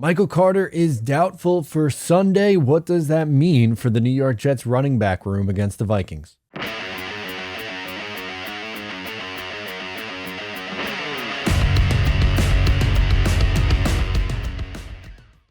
Michael Carter is doubtful for Sunday. What does that mean for the New York Jets running back room against the Vikings?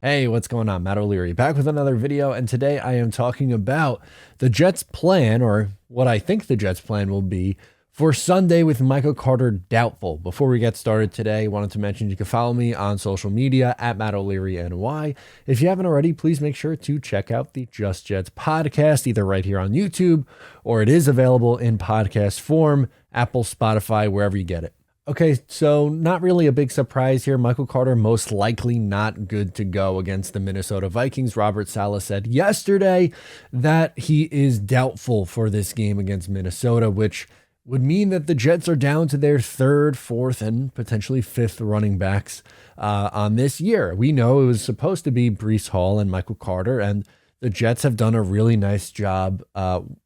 Hey, what's going on? Matt O'Leary back with another video, and today I am talking about the Jets' plan, or what I think the Jets' plan will be for Sunday with Michael Carter doubtful. Before we get started today, I wanted to mention you can follow me on social media at Matt O'Leary NY. If you haven't already, please make sure to check out the Just Jets podcast, either right here on YouTube or it is available in podcast form, Apple, Spotify, wherever you get it. Okay, so not really a big surprise here. Michael Carter most likely not good to go against the Minnesota Vikings. Robert Saleh said yesterday that he is doubtful for this game against Minnesota, which would mean that the Jets are down to their third, fourth, and potentially fifth running backs on this year. We know it was supposed to be Breece Hall and Michael Carter, and the Jets have done a really nice job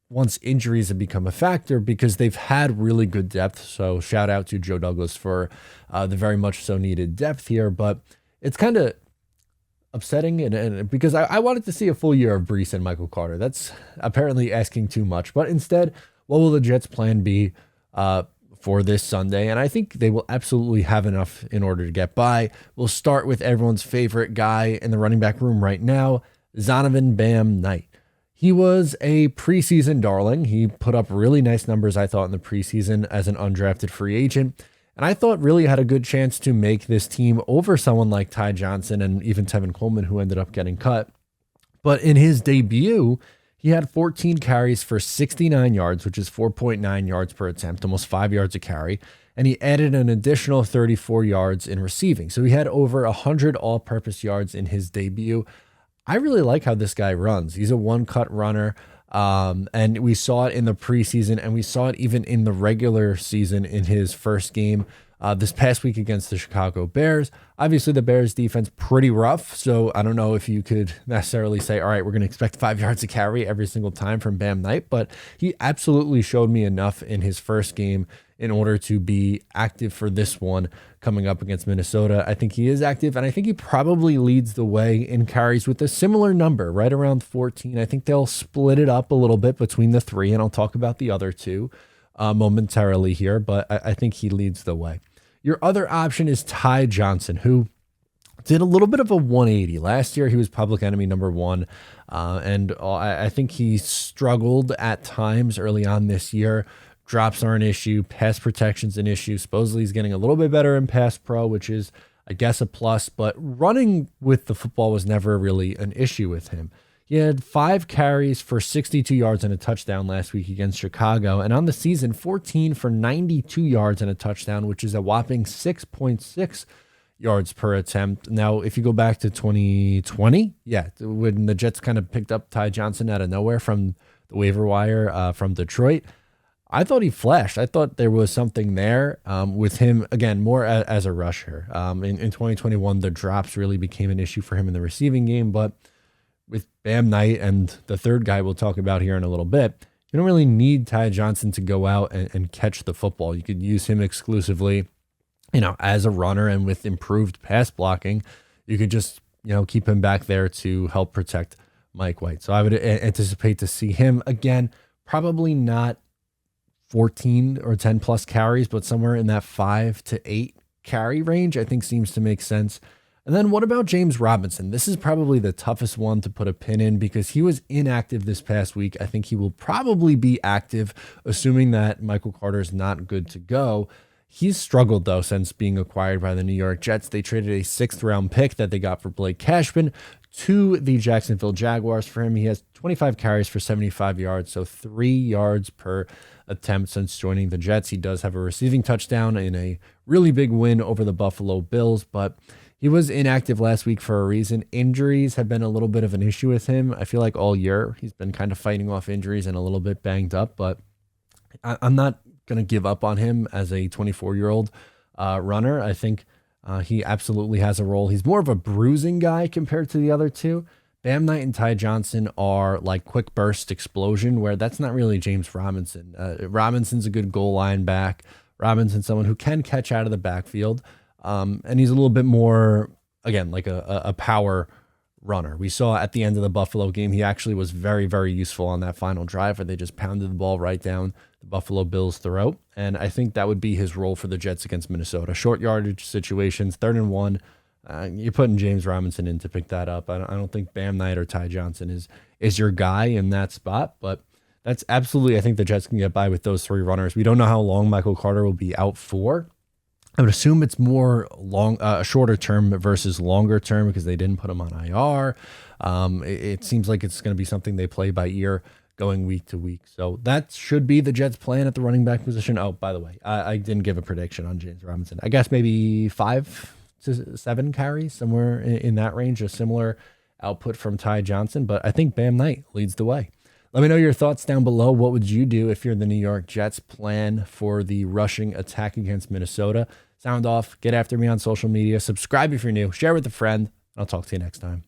once injuries have become a factor because they've had really good depth. So shout out to Joe Douglas for the very much so needed depth here. But it's kind of upsetting and because I wanted to see a full year of Breece and Michael Carter. That's apparently asking too much. But instead, what will the Jets' plan be for this Sunday? And I think they will absolutely have enough in order to get by. We'll start with everyone's favorite guy in the running back room right now, Donovan Bam Knight. He was a preseason darling. He put up really nice numbers, I thought, in the preseason as an undrafted free agent. And I thought really had a good chance to make this team over someone like Ty Johnson and even Tevin Coleman, who ended up getting cut. But in his debut, he had 14 carries for 69 yards, which is 4.9 yards per attempt, almost 5 yards a carry. And he added an additional 34 yards in receiving. So he had over 100 all-purpose yards in his debut. I really like how this guy runs. He's a one-cut runner, and we saw it in the preseason, and we saw it even in the regular season in his first game this past week against the Chicago Bears. Obviously, the Bears defense pretty rough, so I don't know if you could necessarily say, all right, we're going to expect 5 yards a carry every single time from Bam Knight, but he absolutely showed me enough in his first game in order to be active for this one coming up against Minnesota. I think he is active, and I think he probably leads the way in carries with a similar number, right around 14. I think they'll split it up a little bit between the three, and I'll talk about the other two momentarily here, but I think he leads the way. Your other option is Ty Johnson, who did a little bit of a 180. Last year, he was public enemy number one, and I think he struggled at times early on this year. Drops are an issue. Pass protection's an issue. Supposedly he's getting a little bit better in pass pro, which is, I guess, a plus. But running with the football was never really an issue with him. He had 5 carries for 62 yards and a touchdown last week against Chicago. And on the season, 14 for 92 yards and a touchdown, which is a whopping 6.6 yards per attempt. Now, if you go back to 2020, when the Jets kind of picked up Ty Johnson out of nowhere from the waiver wire from Detroit, I thought he flashed. I thought there was something there with him, again, more as a rusher. In 2021, the drops really became an issue for him in the receiving game. But with Bam Knight and the third guy we'll talk about here in a little bit, you don't really need Ty Johnson to go out and catch the football. You could use him exclusively, as a runner, and with improved pass blocking, you could just, keep him back there to help protect Mike White. So I would anticipate to see him again, probably not 14 or 10 plus carries, but somewhere in that 5 to 8 carry range, I think seems to make sense. And then what about James Robinson? This is probably the toughest one to put a pin in because he was inactive this past week. I think he will probably be active, assuming that Michael Carter is not good to go. He's struggled, though, since being acquired by the New York Jets. They traded a 6th-round pick that they got for Blake Cashman to the Jacksonville Jaguars for him. He has 25 carries for 75 yards, so 3 yards per attempt since joining the Jets. He does have a receiving touchdown in a really big win over the Buffalo Bills, but he was inactive last week for a reason. Injuries have been a little bit of an issue with him. I feel like all year he's been kind of fighting off injuries and a little bit banged up, but I'm not going to give up on him as a 24-year-old runner. I think he absolutely has a role. He's more of a bruising guy compared to the other two. Bam Knight and Ty Johnson are like quick burst explosion, where that's not really James Robinson. Robinson's a good goal line back. Robinson's someone who can catch out of the backfield. And he's a little bit more again, like a power runner. We saw at the end of the Buffalo game, he actually was very, very useful on that final drive where they just pounded the ball right down the Buffalo Bills' throat. And I think that would be his role for the Jets against Minnesota. Short yardage situations, 3rd and 1. You're putting James Robinson in to pick that up. I don't think Bam Knight or Ty Johnson is your guy in that spot, but that's absolutely, I think the Jets can get by with those 3 runners. We don't know how long Michael Carter will be out for. I would assume it's more shorter term versus longer term because they didn't put him on IR. It seems like it's going to be something they play by ear going week to week. So that should be the Jets' plan at the running back position. Oh, by the way, I didn't give a prediction on James Robinson. I guess maybe 5 to 7 carries, somewhere in that range, a similar output from Ty Johnson. But I think Bam Knight leads the way. Let me know your thoughts down below. What would you do if you're the New York Jets? Plan for the rushing attack against Minnesota? Sound off. Get after me on social media. Subscribe if you're new. Share with a friend. I'll talk to you next time.